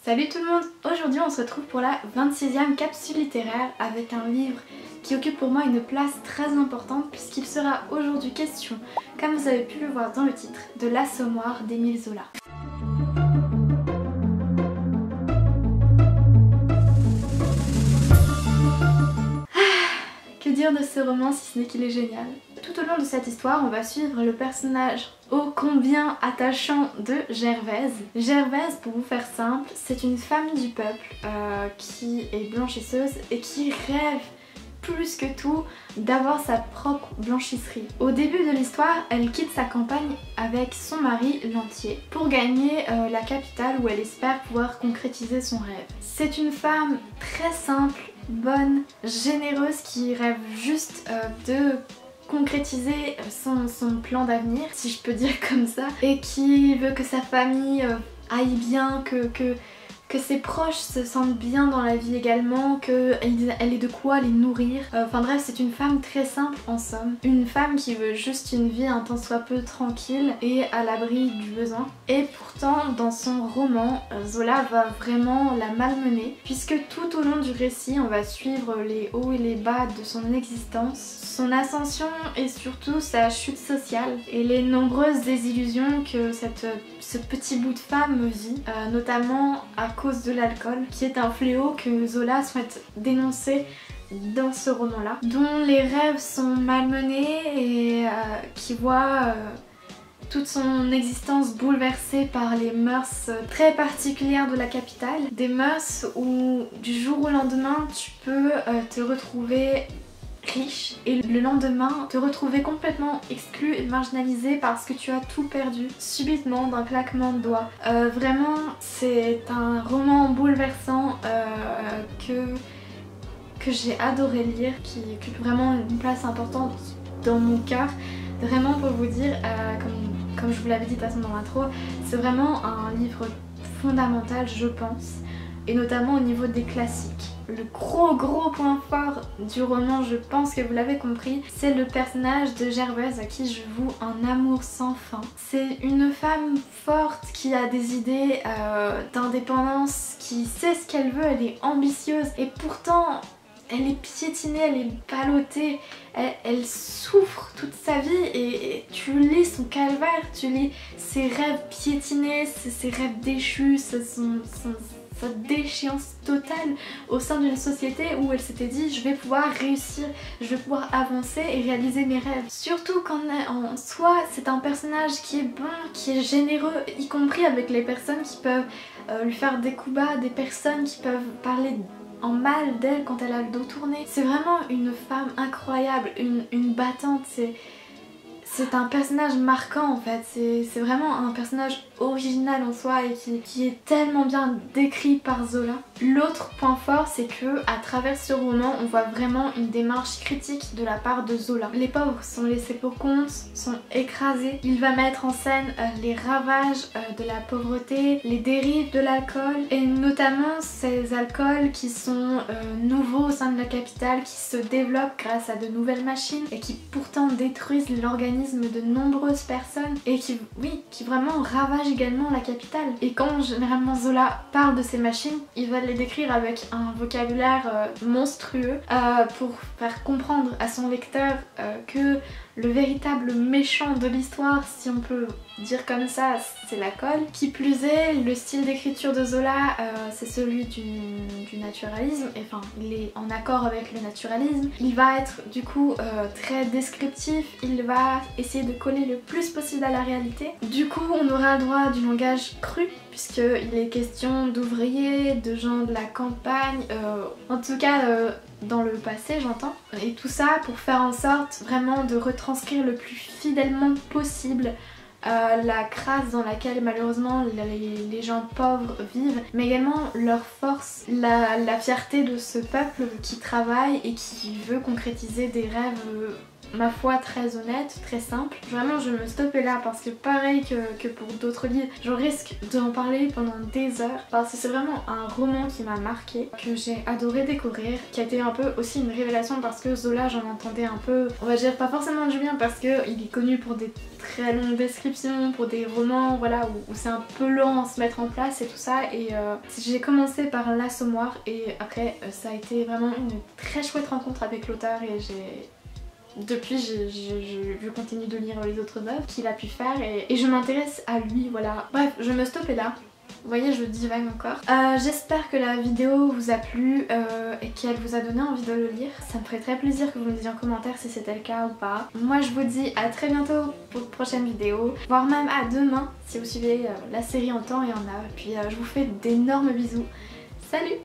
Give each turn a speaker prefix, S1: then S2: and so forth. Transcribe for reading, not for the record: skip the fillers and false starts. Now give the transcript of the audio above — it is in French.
S1: Salut tout le monde! Aujourd'hui on se retrouve pour la 26e capsule littéraire avec un livre qui occupe pour moi une place très importante puisqu'il sera aujourd'hui question, comme vous avez pu le voir dans le titre, de L'Assommoir d'Émile Zola. Que dire de ce roman si ce n'est qu'il est génial? Tout au long de cette histoire, on va suivre le personnage ô combien attachant de Gervaise. Gervaise, pour vous faire simple, c'est une femme du peuple qui est blanchisseuse et qui rêve plus que tout d'avoir sa propre blanchisserie. Au début de l'histoire, elle quitte sa campagne avec son mari Lantier pour gagner la capitale où elle espère pouvoir concrétiser son rêve. C'est une femme très simple, bonne, généreuse qui rêve juste de concrétiser son plan d'avenir, si je peux dire comme ça, et qui veut que sa famille aille bien, que ses proches se sentent bien dans la vie également, qu'elle ait de quoi les nourrir. Enfin bref, c'est une femme très simple en somme. Une femme qui veut juste une vie un tant soit peu tranquille et à l'abri du besoin. Et pourtant, dans son roman, Zola va vraiment la malmener puisque tout au long du récit, on va suivre les hauts et les bas de son existence, son ascension et surtout sa chute sociale et les nombreuses désillusions que ce petit bout de femme vit, notamment à cause de l'alcool, qui est un fléau que Zola souhaite dénoncer dans ce roman-là, dont les rêves sont malmenés et qui voit toute son existence bouleversée par les mœurs très particulières de la capitale. Des mœurs où du jour au lendemain tu peux te retrouver riche et le lendemain te retrouver complètement exclu et marginalisé parce que tu as tout perdu subitement d'un claquement de doigts. Vraiment c'est un roman bouleversant que j'ai adoré lire, qui occupe vraiment une place importante dans mon cœur. Vraiment pour vous dire, comme je vous l'avais dit de toute façon dans l'intro, c'est vraiment un livre fondamental je pense, et notamment au niveau des classiques. Le gros point fort du roman, je pense que vous l'avez compris, c'est le personnage de Gervaise à qui je voue un amour sans fin. C'est une femme forte qui a des idées d'indépendance, qui sait ce qu'elle veut, elle est ambitieuse et pourtant elle est piétinée, elle est ballottée, elle souffre toute sa vie et tu lis son calvaire, tu lis ses rêves piétinés, ses rêves déchus, sa déchéance totale au sein d'une société où elle s'était dit je vais pouvoir réussir, je vais pouvoir avancer et réaliser mes rêves. Surtout qu'en soi c'est un personnage qui est bon, qui est généreux, y compris avec les personnes qui peuvent lui faire des coups bas, des personnes qui peuvent parler en mal d'elle quand elle a le dos tourné. C'est vraiment une femme incroyable, une battante, c'est un personnage marquant en fait, c'est vraiment un personnage original en soi et qui est tellement bien décrit par Zola. L'autre point fort c'est que à travers ce roman on voit vraiment une démarche critique de la part de Zola. Les pauvres sont laissés pour compte, sont écrasés. Il va mettre en scène les ravages de la pauvreté, les dérives de l'alcool et notamment ces alcools qui sont nouveaux au sein de la capitale, qui se développent grâce à de nouvelles machines et qui pourtant détruisent l'organisme de nombreuses personnes et qui vraiment ravagent également la capitale. Et quand généralement Zola parle de ces machines, il va les décrire avec un vocabulaire monstrueux pour faire comprendre à son lecteur que le véritable méchant de l'histoire, si on peut dire comme ça, c'est l'alcool. Qui plus est, le style d'écriture de Zola, c'est celui du naturalisme, et enfin il est en accord avec le naturalisme. Il va être du coup très descriptif, il va essayer de coller le plus possible à la réalité. Du coup on aura le droit du langage cru, puisqu'il est question d'ouvriers, de gens de la campagne, en tout cas dans le passé j'entends, et tout ça pour faire en sorte vraiment de retranscrire le plus fidèlement possible la crasse dans laquelle malheureusement les gens pauvres vivent, mais également leur force, la fierté de ce peuple qui travaille et qui veut concrétiser des rêves ma foi très honnête, très simple. Vraiment je me stoppais là parce que pareil que pour d'autres livres, je risque d'en parler pendant des heures parce que c'est vraiment un roman qui m'a marqué, que j'ai adoré découvrir, qui a été un peu aussi une révélation parce que Zola j'en entendais un peu, on va dire pas forcément du bien parce qu'il est connu pour des très longues descriptions, pour des romans voilà où c'est un peu lent à se mettre en place et tout ça, et j'ai commencé par L'Assommoir et après ça a été vraiment une très chouette rencontre avec l'auteur et depuis je continue de lire les autres œuvres qu'il a pu faire et je m'intéresse à lui, voilà. Bref, je me stoppais là. Vous voyez, je divague encore. J'espère que la vidéo vous a plu et qu'elle vous a donné envie de le lire. Ça me ferait très plaisir que vous me disiez en commentaire si c'était le cas ou pas. Moi je vous dis à très bientôt pour de prochaines vidéos, voire même à demain si vous suivez la série en temps et en heure. Et puis je vous fais d'énormes bisous. Salut!